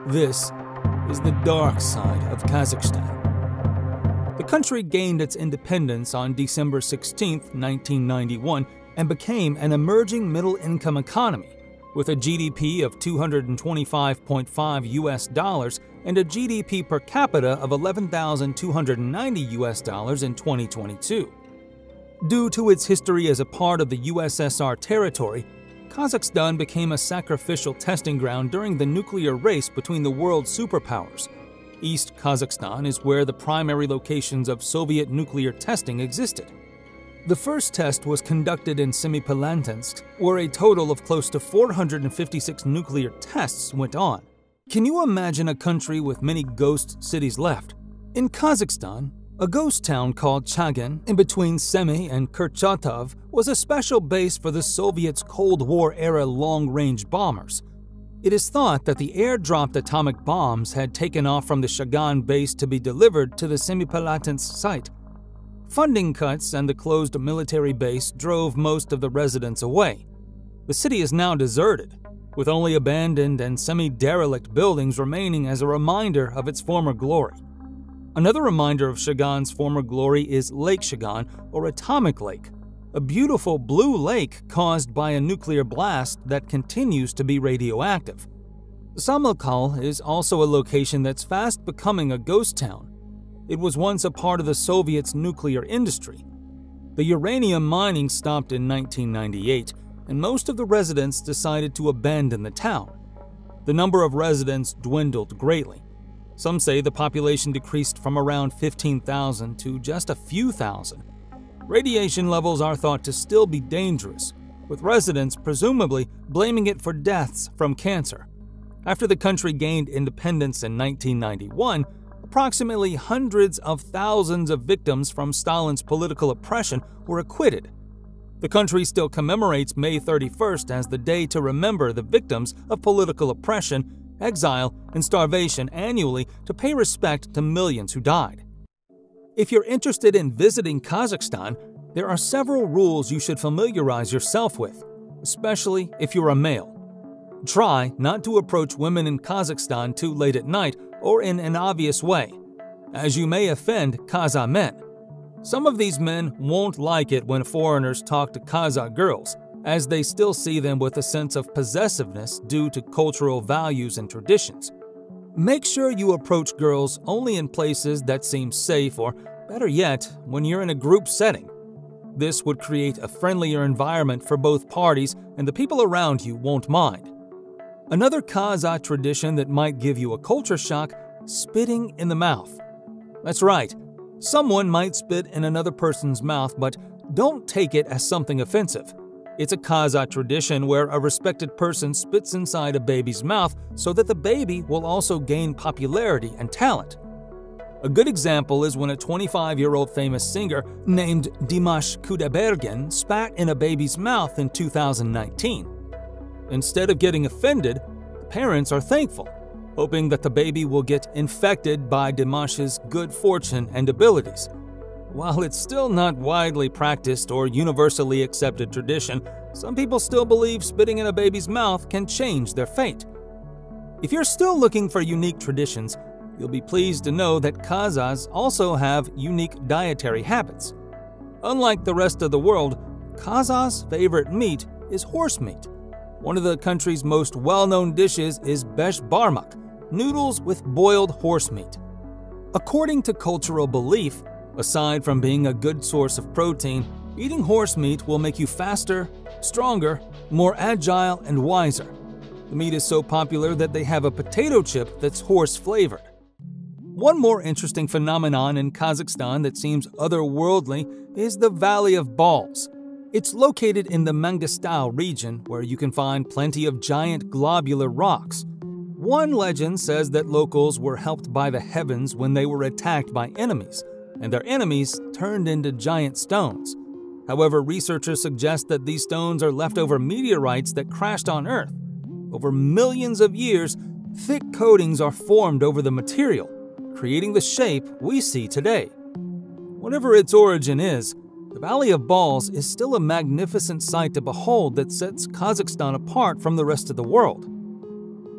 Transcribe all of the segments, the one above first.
This is the dark side of Kazakhstan. The country gained its independence on December 16, 1991, and became an emerging middle-income economy with a GDP of $225.5 US and a GDP per capita of $11,290 US in 2022. Due to its history as a part of the USSR territory, Kazakhstan became a sacrificial testing ground during the nuclear race between the world superpowers. East Kazakhstan is where the primary locations of Soviet nuclear testing existed. The first test was conducted in Semipalatinsk, where a total of close to 456 nuclear tests went on. Can you imagine a country with many ghost cities left? In Kazakhstan, a ghost town called Chagin, in between Semi and Kurchatov, was a special base for the Soviets' Cold War-era long-range bombers. It is thought that the air-dropped atomic bombs had taken off from the Chagin base to be delivered to the Semipalatinsk site. Funding cuts and the closed military base drove most of the residents away. The city is now deserted, with only abandoned and semi-derelict buildings remaining as a reminder of its former glory. Another reminder of Chagin's former glory is Lake Chagin, or Atomic Lake, a beautiful blue lake caused by a nuclear blast that continues to be radioactive. Samokal is also a location that's fast becoming a ghost town. It was once a part of the Soviets' nuclear industry. The uranium mining stopped in 1998, and most of the residents decided to abandon the town. The number of residents dwindled greatly. Some say the population decreased from around 15,000 to just a few thousand. Radiation levels are thought to still be dangerous, with residents presumably blaming it for deaths from cancer. After the country gained independence in 1991, approximately hundreds of thousands of victims from Stalin's political oppression were acquitted. The country still commemorates May 31st as the day to remember the victims of political oppression, exile, and starvation annually to pay respect to millions who died. If you're interested in visiting Kazakhstan, there are several rules you should familiarize yourself with, especially if you're a male. Try not to approach women in Kazakhstan too late at night or in an obvious way, as you may offend Kazakh men. Some of these men won't like it when foreigners talk to Kazakh girls, as they still see them with a sense of possessiveness due to cultural values and traditions. Make sure you approach girls only in places that seem safe, or better yet, when you're in a group setting. This would create a friendlier environment for both parties, and the people around you won't mind. Another Kazakh tradition that might give you a culture shock: spitting in the mouth. That's right, someone might spit in another person's mouth, but don't take it as something offensive. It's a Kazakh tradition where a respected person spits inside a baby's mouth so that the baby will also gain popularity and talent. A good example is when a 25-year-old famous singer named Dimash Kudaibergen spat in a baby's mouth in 2019. Instead of getting offended, the parents are thankful, hoping that the baby will get infected by Dimash's good fortune and abilities. While it's still not widely practiced or universally accepted tradition, some people still believe spitting in a baby's mouth can change their fate. If you're still looking for unique traditions, you'll be pleased to know that Kazakhs also have unique dietary habits. Unlike the rest of the world, Kazakhs' favorite meat is horse meat. One of the country's most well-known dishes is besh barmak, noodles with boiled horse meat. According to cultural belief, aside from being a good source of protein, eating horse meat will make you faster, stronger, more agile, and wiser. The meat is so popular that they have a potato chip that's horse-flavored. One more interesting phenomenon in Kazakhstan that seems otherworldly is the Valley of Balls. It's located in the Mangistau region, where you can find plenty of giant globular rocks. One legend says that locals were helped by the heavens when they were attacked by enemies, and their enemies turned into giant stones. However, researchers suggest that these stones are leftover meteorites that crashed on Earth. Over millions of years, thick coatings are formed over the material, creating the shape we see today. Whatever its origin is, the Valley of Balls is still a magnificent sight to behold that sets Kazakhstan apart from the rest of the world.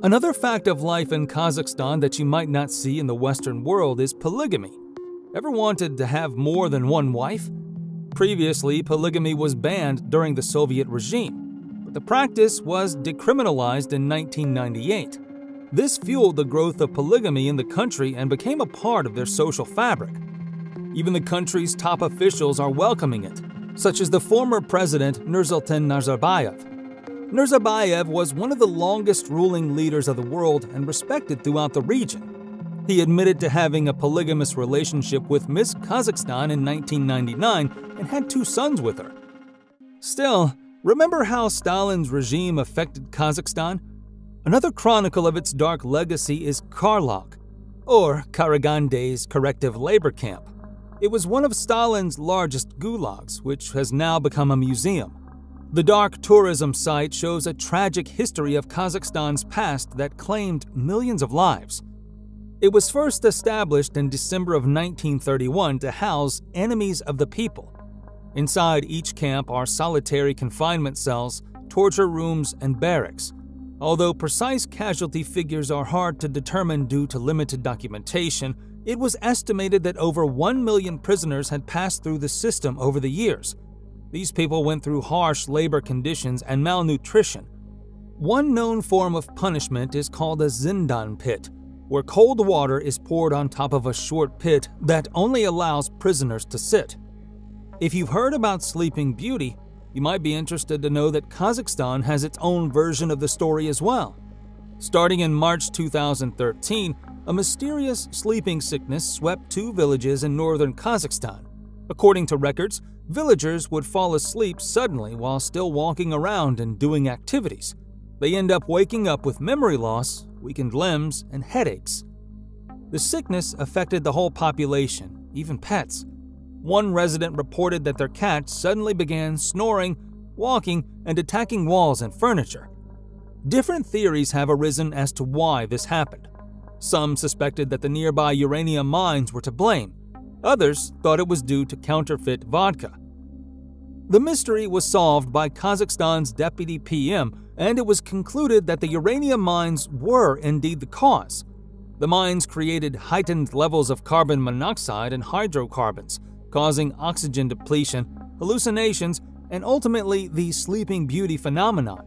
Another fact of life in Kazakhstan that you might not see in the Western world is polygamy. Ever wanted to have more than one wife? Previously, polygamy was banned during the Soviet regime, but the practice was decriminalized in 1998. This fueled the growth of polygamy in the country and became a part of their social fabric. Even the country's top officials are welcoming it, such as the former president Nursultan Nazarbayev. Nazarbayev was one of the longest ruling leaders of the world and respected throughout the region. He admitted to having a polygamous relationship with Miss Kazakhstan in 1999 and had 2 sons with her. Still, remember how Stalin's regime affected Kazakhstan? Another chronicle of its dark legacy is Karlog, or Karaganda's corrective labor camp. It was one of Stalin's largest gulags, which has now become a museum. The dark tourism site shows a tragic history of Kazakhstan's past that claimed millions of lives. It was first established in December of 1931 to house enemies of the people. Inside each camp are solitary confinement cells, torture rooms, and barracks. Although precise casualty figures are hard to determine due to limited documentation, it was estimated that over 1 million prisoners had passed through the system over the years. These people went through harsh labor conditions and malnutrition. One known form of punishment is called a zindan pit, where cold water is poured on top of a short pit that only allows prisoners to sit. If you've heard about Sleeping Beauty, you might be interested to know that Kazakhstan has its own version of the story as well. Starting in March 2013, a mysterious sleeping sickness swept 2 villages in northern Kazakhstan. According to records, villagers would fall asleep suddenly while still walking around and doing activities. They end up waking up with memory loss, weakened limbs, and headaches. The sickness affected the whole population, even pets. One resident reported that their cat suddenly began snoring, walking, and attacking walls and furniture. Different theories have arisen as to why this happened. Some suspected that the nearby uranium mines were to blame. Others thought it was due to counterfeit vodka. The mystery was solved by Kazakhstan's deputy PM, and it was concluded that the uranium mines were indeed the cause. The mines created heightened levels of carbon monoxide and hydrocarbons, causing oxygen depletion, hallucinations, and ultimately the Sleeping Beauty phenomenon.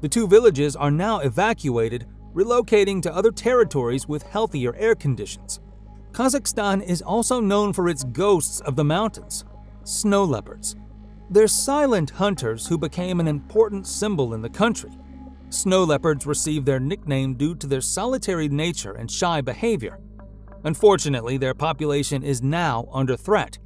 The 2 villages are now evacuated, relocating to other territories with healthier air conditions. Kazakhstan is also known for its ghosts of the mountains, snow leopards. They're silent hunters who became an important symbol in the country. Snow leopards received their nickname due to their solitary nature and shy behavior. Unfortunately, their population is now under threat.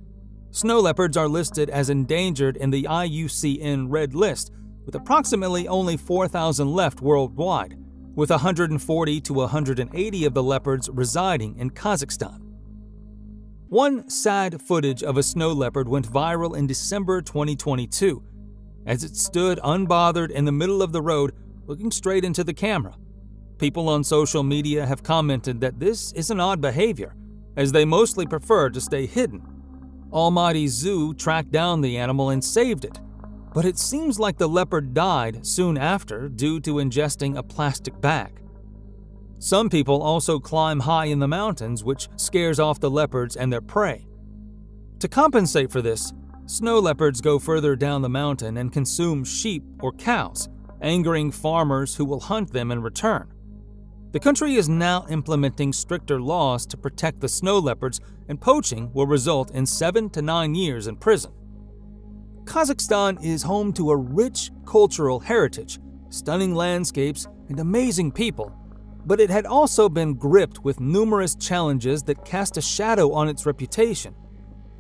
Snow leopards are listed as endangered in the IUCN Red List, with approximately only 4,000 left worldwide, with 140 to 180 of the leopards residing in Kazakhstan. One sad footage of a snow leopard went viral in December 2022, as it stood unbothered in the middle of the road, looking straight into the camera. People on social media have commented that this is an odd behavior, as they mostly prefer to stay hidden. Almighty Zoo tracked down the animal and saved it, but it seems like the leopard died soon after due to ingesting a plastic bag. Some people also climb high in the mountains, which scares off the leopards and their prey. To compensate for this, snow leopards go further down the mountain and consume sheep or cows, angering farmers who will hunt them in return. The country is now implementing stricter laws to protect the snow leopards, and poaching will result in 7 to 9 years in prison. Kazakhstan is home to a rich cultural heritage, stunning landscapes, and amazing people, but it had also been gripped with numerous challenges that cast a shadow on its reputation.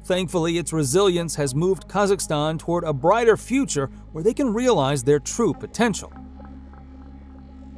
Thankfully, its resilience has moved Kazakhstan toward a brighter future where they can realize their true potential.